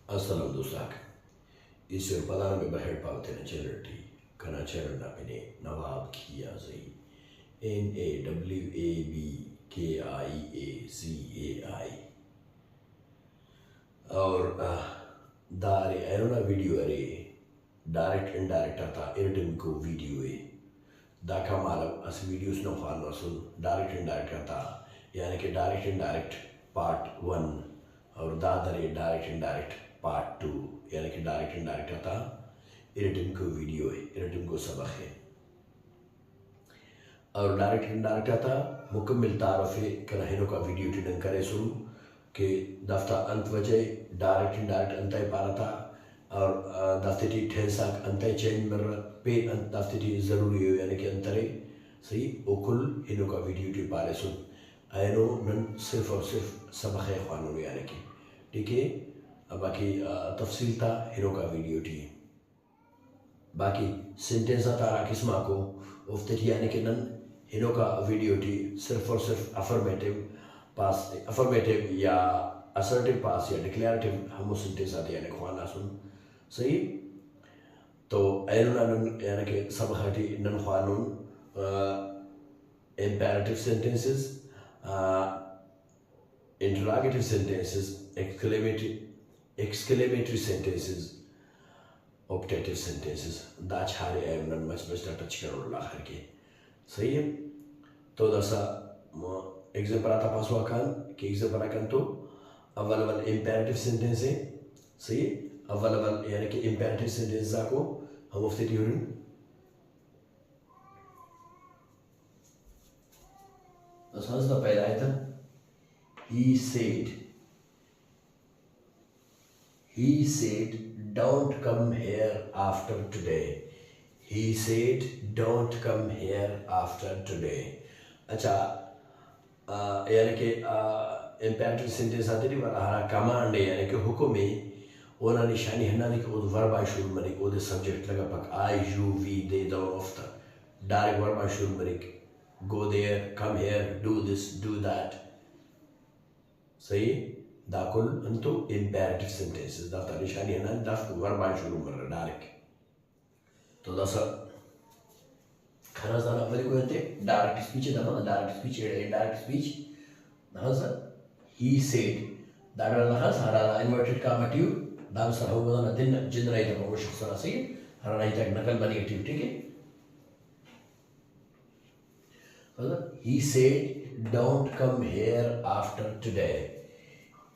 Assalam dosak. Isur padana be bahir pavte na charity. Kana charana pene Nawab Khiazai. NAWABKIAZAI. और दारे एरोना video अरे direct indirect आता इरटन को video है दाखा मालम अस videos न फान रसूल डायरेक्ट इनडायरेक्ट आता यानी कि डायरेक्ट इनडायरेक्ट पार्ट 1 और दादरे डायरेक्ट इनडायरेक्ट पार्ट 2 यानी कि डायरेक्ट इनडायरेक्ट आता इरटन को वीडियो है इरटन को सबक है और डायरेक्ट इनडायरेक्ट आता मुकम्मल तारफ़ करहिनो का वीडियो टिडन करे सुन कि दफ्ता अंत वजह डायरेक्ट इनडायरेक्ट अंत पारता और दफ्ती ठेसाक अंत चेंज मर पे दफ्ती ज़रूरी हो यानी कि अंतरे सही उकुल हिनो का वीडियो टी पारे सुन आयनो नन सिर्फ और सिर्फ सबक है ख़ानून यानी कि ठीक है अब बाकी तफसील था हिनो का वीडियो टी बाकी सेंटेंस तारा किस्मा को उफ्ते यानी कि नन हिनो का वीडियो टी सिर्फ और सिर्फ अफर्मेटिव पास अफर्मेटिव या असर्टिव पास या डिक्लेरेटिव हम सेंटेंस आते यानी ख़वाना सुन सही तो ऐनुना यानी कि सबक नन ख़ानून imperative sentences, interrogative sentences, exclamatory sentences, optative sentences. दाच हारे ऐनुना मच टच करो लाखर के सही है तो दसा एग्जाम्पल आता पास वाकान कि एग्जाम्पल आकान तो अवल imperative sentence है सही अवल यानी कि imperative sentence को हम उफ्ते urine Sounds the paylaita. He said, don't come here after today. He said, don't come here after today. अच्छा यानी कि imperative sentence आती थी वाला हरा command है यानी कि हुक्म है ओना निशानी है ना कि वो verb शुरू मरे वो दे subject लगा पक I you we they down of the direct verb शुरू मरे go there, come here, do this, do that. सही दाकुल अंतो imperative sentences दाफ्ता निशानी है ना दाफ्त वर्बान शुरू मर रहा डायरेक्ट तो दसा खाना जाना वाले को होते डायरेक्ट स्पीच है ना डायरेक्ट स्पीच है इनडायरेक्ट स्पीच ना सर he said दाड़ा लगा सारा inverted commative दाम सर हो गया ना दिन जिन रही था वो शख्स ना सही हरा नहीं तक नकल बनी ठीक है He said, don't come here after today.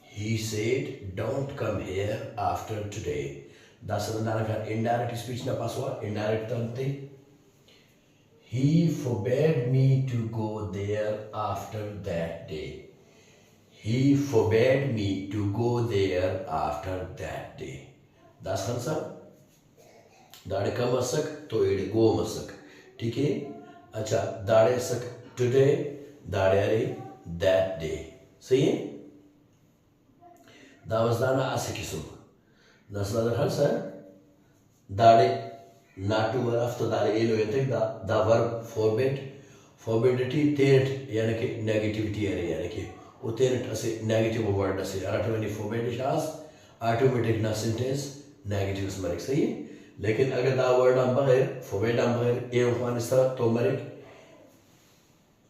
He said, don't come here after today. That's another indirect speech na paswa, indirect tante. He forbade me to go there after that day. He forbade me to go there after that day. That's hansa. दाड़े का मसक तो add गो मसक ठीक है अच्छा दाड़े सक today दाड़े अरे that day सही है दावजदाना आसे किस्म नस्ल हर सर दाड़े नाटू वरफ तो दाड़े एलो येते दा वर्ब फोरबिडिटी तेरट यानी कि नेगेटिविटी अरे यानी कि वो तेरट असे नेगेटिव वर्ड असे ऑटोमेटिक फोरबिडिश आस ऑटोमेटिक ना सेंटेंस नेगेटिव स्मरिक सही है लेकिन अगर दा वर्ड हम बगैर फोरबिड हम बगैर ए अफगानिस्तान तो Marik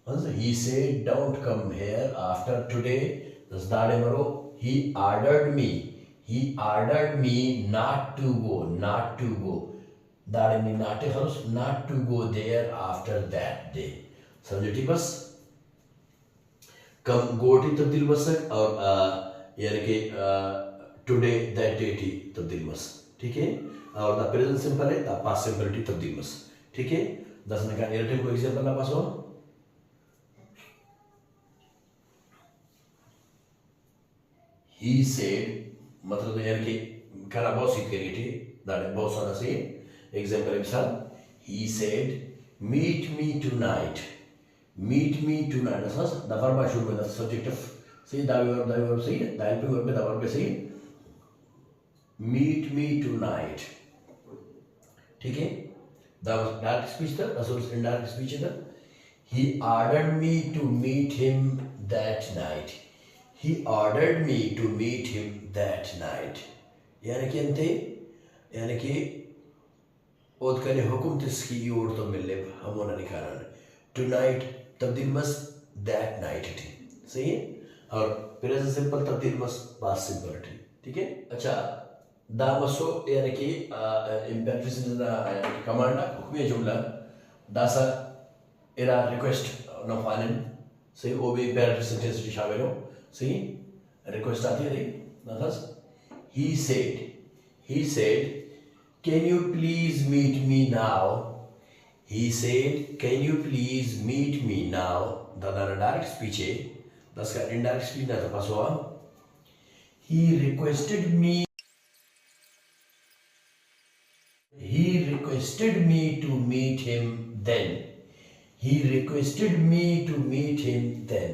he said don't come here after today das dade maro he ordered me not to go dade ni not khalas not to go there after that day समझो ठीक बस कम गोटी तब्दील बसक और यानी कि टुडे दैट डे टी तब्दील बस ठीक है और द प्रेजेंट सिंपल है द पास्ट सिंपल टी तब्दील बस ठीक है 10 का नेगेटिव को एग्जांपल ना पास हो He said मतलब यानी कि करा बहुत सी क्रिएटी दाने बहुत सारा से एग्जांपल मिसाल he said meet me tonight असas द वर्ब शुरू में द सब्जेक्टिव सही दावी वर्ब सही है दाल पे वर्ब में द वर्ब सही meet me tonight ठीक है द डायरेक्ट स्पीच था असोस इनडायरेक्ट स्पीच था he ordered me to meet him that night He ordered me to meet him that night. यानी कि अंते यानी कि ओद कने हुकुम तिसकी यूर तो मिले हमोना निकारण टुनाइट तब्दील मस दैट नाइट थी सही है और प्रेजेंट सिंपल तब्दील मस पास्ट सिंपल थी ठीक है। अच्छा दामसो यानी कि इम्पेरेटिव सेंटेंस यानी कि कमांड हुक्मिया जुमला दासा इरा रिक्वेस्ट न फालन सही वो भी इम्पेरेटिव सेंटेंस की शामिल हो सही रिक्वेस्ट आती है नफस he said can you please meet me now he said can you please meet me now दादा डायरेक्ट स्पीच है दस का इनडायरेक्ट स्पीच ना तो पास हुआ he requested me to meet him then he requested me to meet him then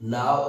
now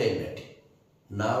then now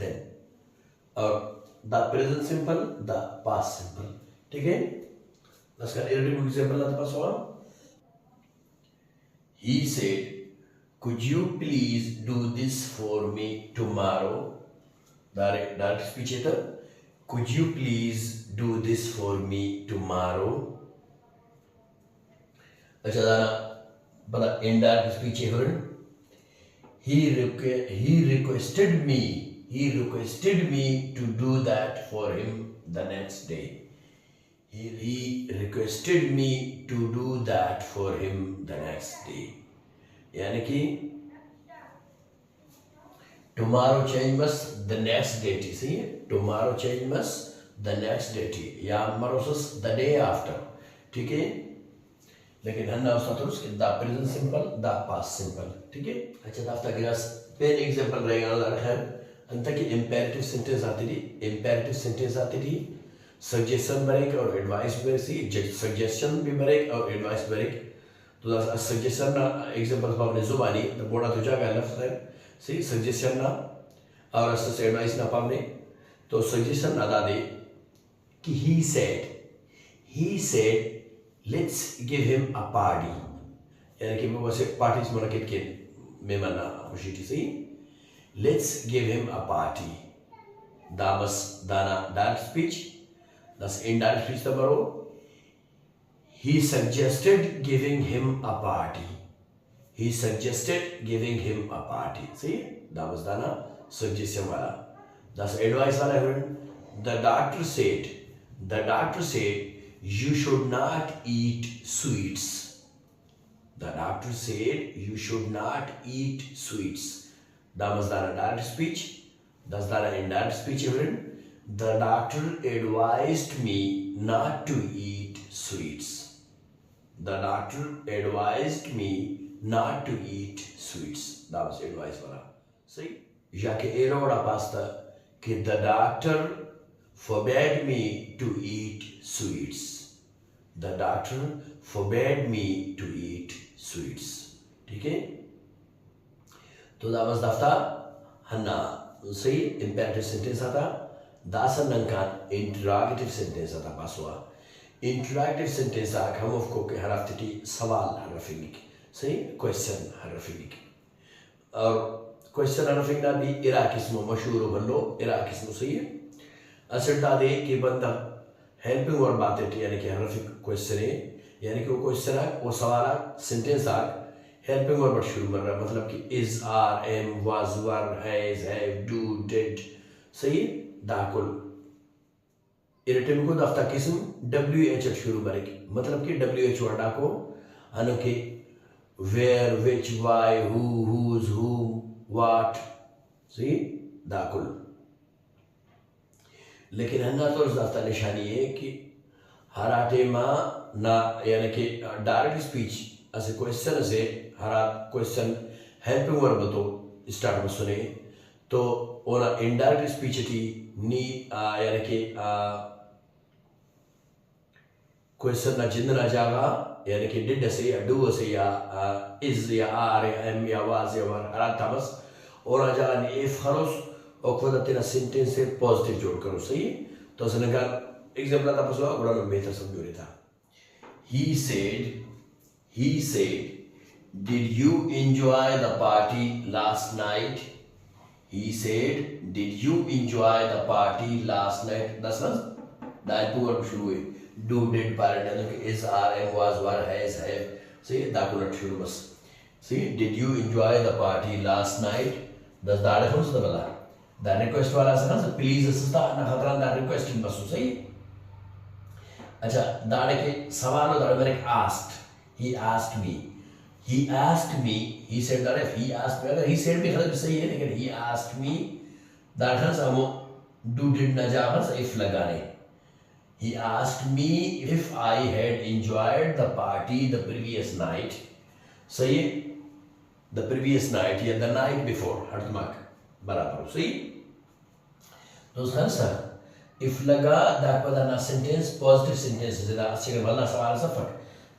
then और the present simple the past simple ठीक है। das का irreducible example ना तो पास हुआ he said could you please do this for me tomorrow direct speech है could you please do this for me tomorrow अच्छा दाना बड़ा indirect speech है he requested me to do that for him the next day he requested me to do that for him the next day यानी कि tomorrow change must the next day थी सही है tomorrow change must the next day थी या मरोसस the day after ठीक है लेकिन हन्ना उसका तो उसके the present simple the past simple ठीक है। अच्छा दाफ्ता गिरास पेन एग्जांपल रहेगा लड़का अंत की इंपेरेटिव सेंटेंस आती थी सजेशन ब्रेक और एडवाइस ब्रेक सी सजेशन भी ब्रेक और एडवाइस ब्रेक तो सजेशन ना एग्जांपल पावने जुबानी तो बोड़ा तो जागा लफ्ज है सी सजेशन ना और से एडवाइस ना पावने तो सजेशन अदा दे कि he said let's give him a party यानी कि वो वैसे पार्टी मुनक्किद के मेहमान खुशी थी सही let's give him a party दामस दाना डायरेक्ट स्पीच दस इनडायरेक्ट स्पीच तो बरो he suggested giving him a party सही दामस दाना सजेशन वाला दस एडवाइस वाला है the doctor said you should not eat sweets damas dana direct speech das dana indirect speech even the doctor advised me not to eat sweets damas advice wala सही या कि एरोड़ा pasta कि the doctor forbade me to eat sweets ठीक है। तो दामस दफ्ता हन्ना सही imperative sentence आता दासन नंकान interrogative sentence आता पासवा इंटरोगेटिव सेंटेंस आ हम को के हरफ्ती सवाल हरफिंग सही क्वेश्चन हरफिंग और क्वेश्चन हरफिंग ना भी इराकिस्म मशहूर बल्लो इराकिस्म सही है असर दे कि बंदा हेल्पिंग वर्ब बातें यानी कि हरफिक क्वेश्चन है यानी कि वो क्वेश्चन है वो सवाल सेंटेंस आ हेल्पिंग वर्ब शुरू कर रहा है मतलब कि is are am was were has have do did सही दाकुल इरिटेम को दफ्ता किस्म WH शुरू करेगी मतलब कि WH वर्ड को अनु के where which why who whose who what सही दाकुल लेकिन हन्ना तो ज़ाता निशानी है कि हर आटे माँ ना यानी कि डायरेक्ट स्पीच ऐसे क्वेश्चन से हर क्वेश्चन हेल्पिंग वर्ब तो स्टार्ट में सुने तो ओना इनडायरेक्ट स्पीच थी नी यानी कि क्वेश्चन ना जिंद ना जागा यानी कि डिड से या डू से या इज या आर या एम या वाज या वर हर तामस और ना जागा नी इफ खरोस और खुद तेरा सेंटेंस से पॉजिटिव जोड़ करो सही तो उसने कहा एग्जांपल आता पसवा बड़ा लोग बेहतर समझो रहा था he said did you enjoy the party last night He said, did you enjoy the party last night? That's not that poor shuru. Do, did, parent, is, are, am, was, were, has, have. See, that could not shuru bas. See, did you enjoy the party last night? That's that is the bala. The request wala sa please assista na khatran that requesting basu sahi. Acha, that ke sawalo that mere asked. He asked me. He asked me. He said that if he asked me, he said me khalat sahi hai lekin he asked me. That has amo do did na jabas if lagane. He asked me if I had enjoyed the party the previous night. Sahi, the previous night, yeah, the night before. Hartmak. Barabar. See? Those answer. If laga, that was a sentence, positive sentence. That is a sawal safak.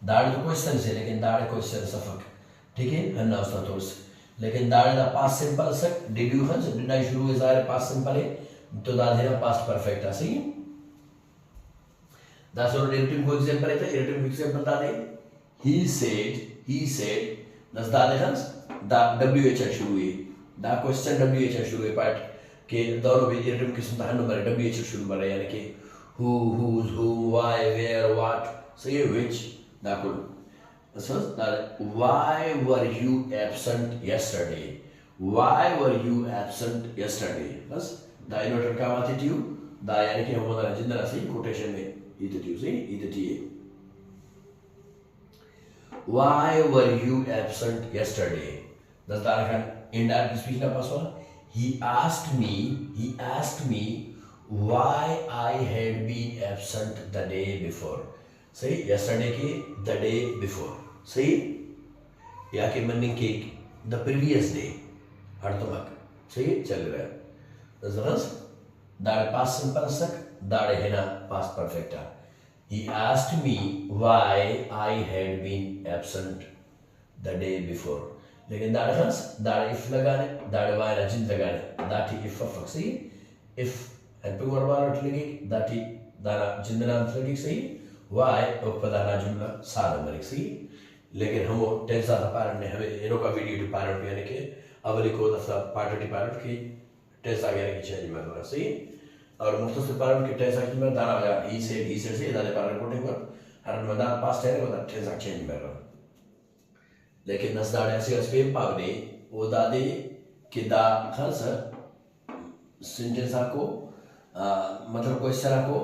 That is the question. Lekin that is question safak. Okay? And now start those. Lekin that is the past simple sak. Did you answer? Did I shuru is our past simple? To that is past perfect. See? That's what irritating example is. Irritating example that he said. That's the WH शुरू हुई. The question WH शुरू हुई part के दोनों भी irritating किस्म का number WH शुरू बना यानी कि who, whose, who, why, where, what. So ये which that could. So that why were you absent yesterday? Why were you absent yesterday? बस the inverted comma थी too. The यानी कि हम बोलना जिंदा सही quotation में इधर too सही इधर T. Why were you absent yesterday? That's the indirect speech na paswa. He asked me why I had been absent the day before. Say yesterday ki the day before. Say या के meaning ki the previous day. Hartamak. Say चल रहा है. That's that past simple sak. That है ना past perfect. He asked me why I had been absent the day before. लेकिन that if लगाने that why Rajit लगाने that if फक सही if helping verb वाला लगी that दाना जिंदना लगी सही why उपदाना जुमला सारा मरिक सही. लेकिन हम टेंस आता पैरेंट ने हमें इनो का वीडियो टू पैरेंट यानी कि अवली को दफा पार्टी पैरेंट की टेंस आ गया कि चेंज में होगा सही. और मुख्तसर पैरेंट की टेंस एक्शन में दाना आया he said से दाने पैरेंट कोटिंग पर हर मैदान पास टेंस को टेंस एक्शन में रहा. लेकिन नस्दाड़े ऐसे स्पेम पावने वो दादे कि दा खास सेंटेंस आपको मतलब क्वेश्चन आपको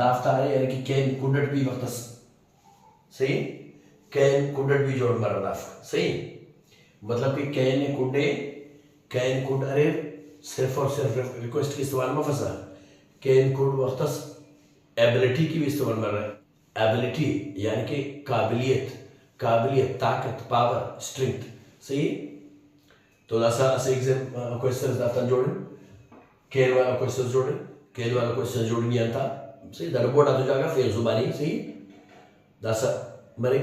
दाफ्तारे यानी कि कैन कुडट भी वक्त सही कैन कुडट भी जोड़ मर दाफ सही मतलब कि कैन कुड अरे सिर्फ और सिर्फ रिक्वेस्ट की इस्तेमाल में फंसा कैन कुड वक्त एबिलिटी की भी इस्तेमाल में रहा है. एबिलिटी यानी कि काबिलियत ताकत पावर स्ट्रेंथ सही. तो ऐसा एग्जाम क्वेश्चन दाफ्तार जोड़े कैन वाला क्वेश्चन जोड़े कैन वाला क्वेश्चन जोड़ नहीं आता सही दरबोड़ा तो जाएगा फिर जुबानी सही. दासा मरे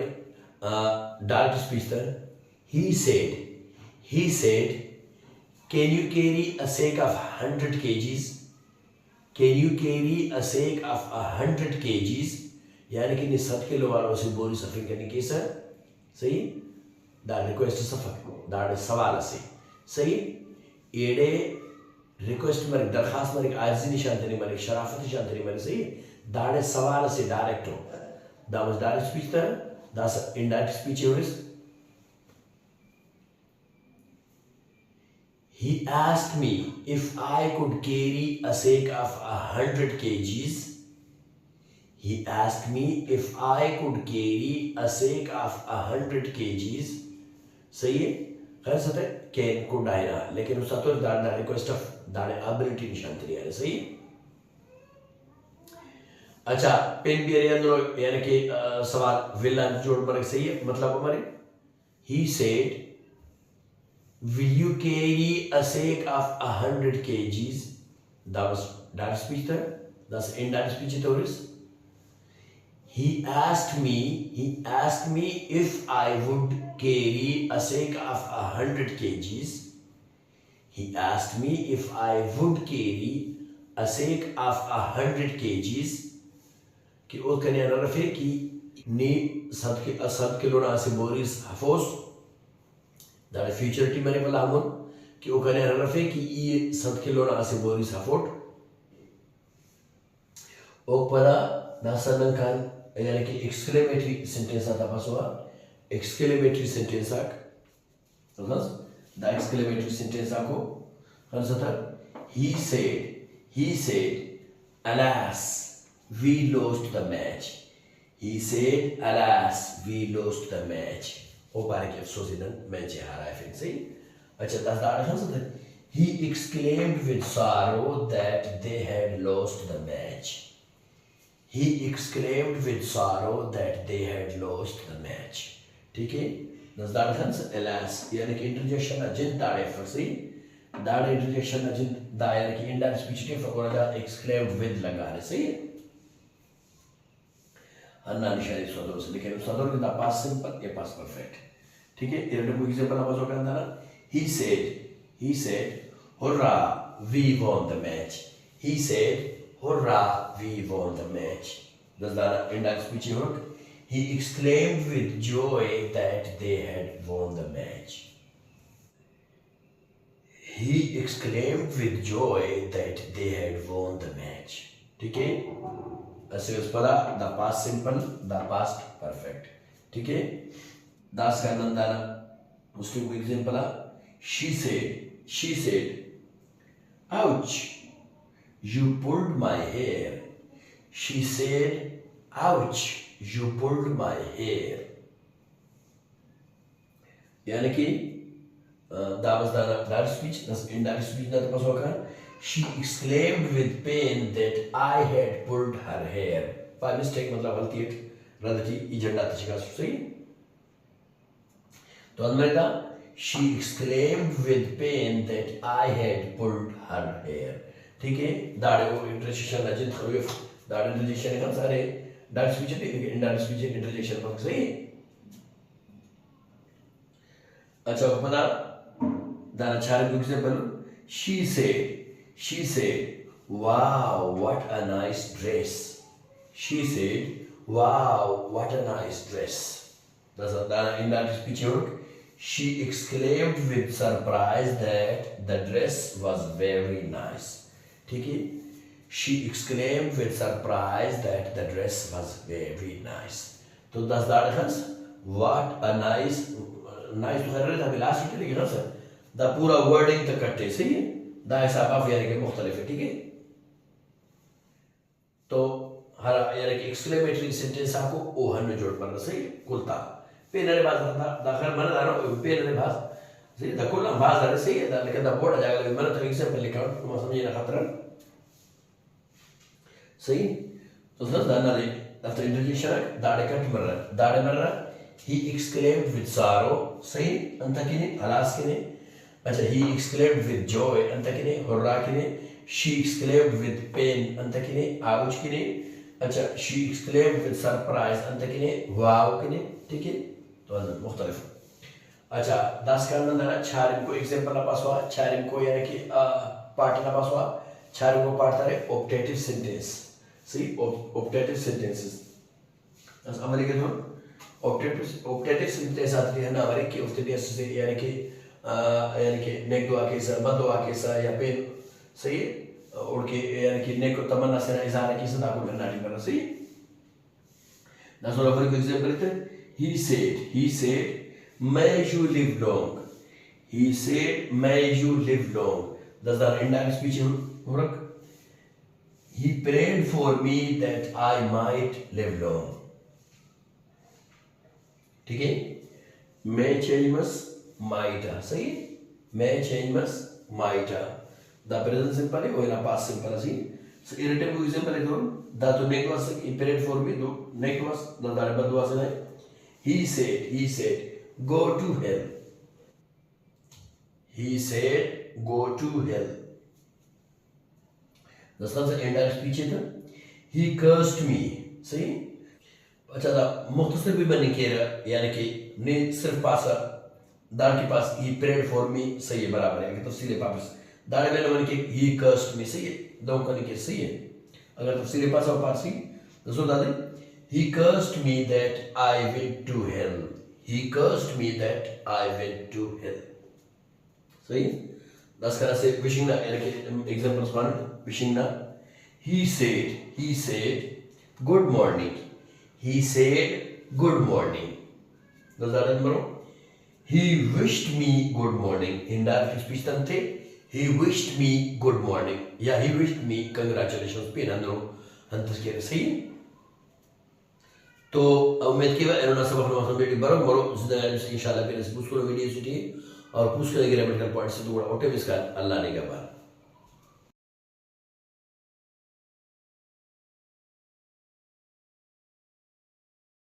डायरेक्ट स्पीच था. he said can you carry a sack of 100 kgs? Can you carry a sack of 100 kgs? यानी कि 7 किलो वालों से बोरी सफिंग करने की सही दाड़ रिक्वेस्ट सफर दाड़ सवाल से सही एडे रिक्वेस्ट मर दरखास्त मर आजी निशान तरी मर शराफत निशान तरी मर सही दाड़ सवाल से डायरेक्ट हो that was direct speech there. That's indirect speech is he asked me if I could carry a sack of 100 kgs. He asked me if I could carry a sack of 100 kgs. सही है खैर सत्य can को Diana लेकिन उस सत्य दाड़ request of दाड़ एबिलिटी निशान तरी है सही. अच्छा पेन भी अंदर यानी कि सवाल विला जोड़ मर सही है मतलब हमारे he said will you carry a sack of 100 kgs. That was direct speech there. That's indirect speech it is. He asked me if I would carry a sack of 100 kgs. He asked me if I would carry a sack of 100 kgs. कि वो कन्या रफे की नी सब kilo ना से Boris हफोस दारे future T मरे वाला हम कि o kan rfe कि ये सद किलो ना से बोरी support o para nasanan kan यानी कि exclamatory sentence आता पासवा exclamatory sentence आक समझ the exclamatory sentence आको हर सता he said alas we lost the match he said alas we lost the match o para que अफसोस इधर मैच हारा है फिर सही अच्छा 10 दाड़ा हर सता he exclaimed with sorrow that they had lost the match He exclaimed with sorrow that they had lost the match. ठीक है? नज़दार खंस alas यानी कि interjection ना जिन दाड़े फंसी दाड़े interjection ना जिन दायर यानी कि indirect speech के फकोरा जा exclaimed with लगा रहे सही है? अन्ना निशानी सदर से लेकिन सदर के दा past simple ये past perfect. ठीक है? ये रेडो example आप जो करना ना he said hurrah we won the match. He said Hurrah, we won the match. Does that indirect speech work? He exclaimed with joy that they had won the match. He exclaimed with joy that they had won the match. ठीक है? ऐसे उस पर the past simple, the past perfect. ठीक है? दास का नंदाना उसके कोई example she said, ouch. You pulled my hair. She said, ouch, you pulled my hair. यानी कि that speech, that's indirect speech ना तो पास होगा she exclaimed with pain that I had pulled her hair. by mistake मतलब गलती है रद्दी इजंडा तचिका सही तो अंदर she exclaimed with pain that I had pulled her hair. ठीक है दाड़े को इंटरजेक्शन लजित करो दाड़े इंटरजेक्शन है सारे डायरेक्ट स्पीच है इनडायरेक्ट स्पीच है इंटरजेक्शन पर सही अच्छा पता दाना चार example she said wow what a nice dress she said wow what a nice dress दाना इनडायरेक्ट स्पीच है she exclaimed with surprise that the dress was very nice ठीक है she exclaimed with surprise that the dress was very nice तो 10 दाड़ खंस what a nice तो खैर था last में लेकिन सर द पूरा वर्डिंग तक कट्टे सही है दा हिसाब आप यानी कि मुख्तलिफ है ठीक है तो हर यानी कि एक्सक्लेमेटरी सेंटेंस आपको ओहन में जोड़ पर सही कुलता पेनरे बात करता दाखिल मन दानो पेनरे भाष सही द कुल भाष दारे सही है लेकिन द बोर्ड जाएगा मन तो एग्जांपल लिखा तुम समझिए ना खतरा सही तो सर दाना रे आफ्टर इंटरजेक्शन दाड़े मर he exclaimed with sorrow सही अंत किने अलास किने अच्छा he exclaimed with joy अंत किने हुर्रा किने she exclaimed with pain अंत किने ouch किने अच्छा she exclaimed with surprise अंत किने wow किने ठीक है तो अंदर मुख्तलिफ अच्छा 10 का अंदर छारिम को एग्जांपल ना पासवा छारिम को यानी कि पार्ट ना पासवा छारिम को पार्ट तारे ऑप्टेटिव सेंटेंस सही ऑप्टेटिव सेंटेंसेस बस हमारे के तो ऑप्टेटिव सेंटेंस आती है ना हमारे की ऑप्टेटिव से यानी कि नेक दुआ के सर बद दुआ के सर या पे सही और के यानी कि नेक तमन्ना से इज़हार की सदा को करना नहीं करना सही ना सो हमारे को एग्जांपल लेते he said may you live long he said may you live long does the indirect speech work he prayed for me that I might live long ठीक है मैं चेंजमस माइटा सही मैं चेंजमस माइटा द प्रेजेंट सिंपल है और ना पास्ट सिंपल है सो irritable example है तो द तो neck was he prayed for me though neck was the दारे बद वाज है he said go to hell he said go to hell the सबसे इंडायरेक्ट स्पीच है he cursed me सही अच्छा दा मुख्तसर भी बनी के यानी कि ने सिर्फ पास दार के पास he prayed for me सही है बराबर है कि तफसील पास दार में बनी के he cursed me सही है दो करने के सही है अगर तफसील पास और पारसी तो सुन दादे he cursed me that I went to hell he cursed me that I went to hell सही Das kann say wishing na examples one wishing na. He said good morning. He said good morning. Das ist number. He wished me good morning. Indirect speech tante. He wished me good morning. Yeah, he wished me congratulations. Pin andro antas kere सही. तो उम्मीद की बात है सबक नमाज बेटी बरो बरो जिंदगी में इंशाल्लाह फिर इस पूछ को वीडियो सुनिए और पूछ के अगर मेडिकल पॉइंट से थोड़ा ऑटो इसका अल्लाह ने के बारे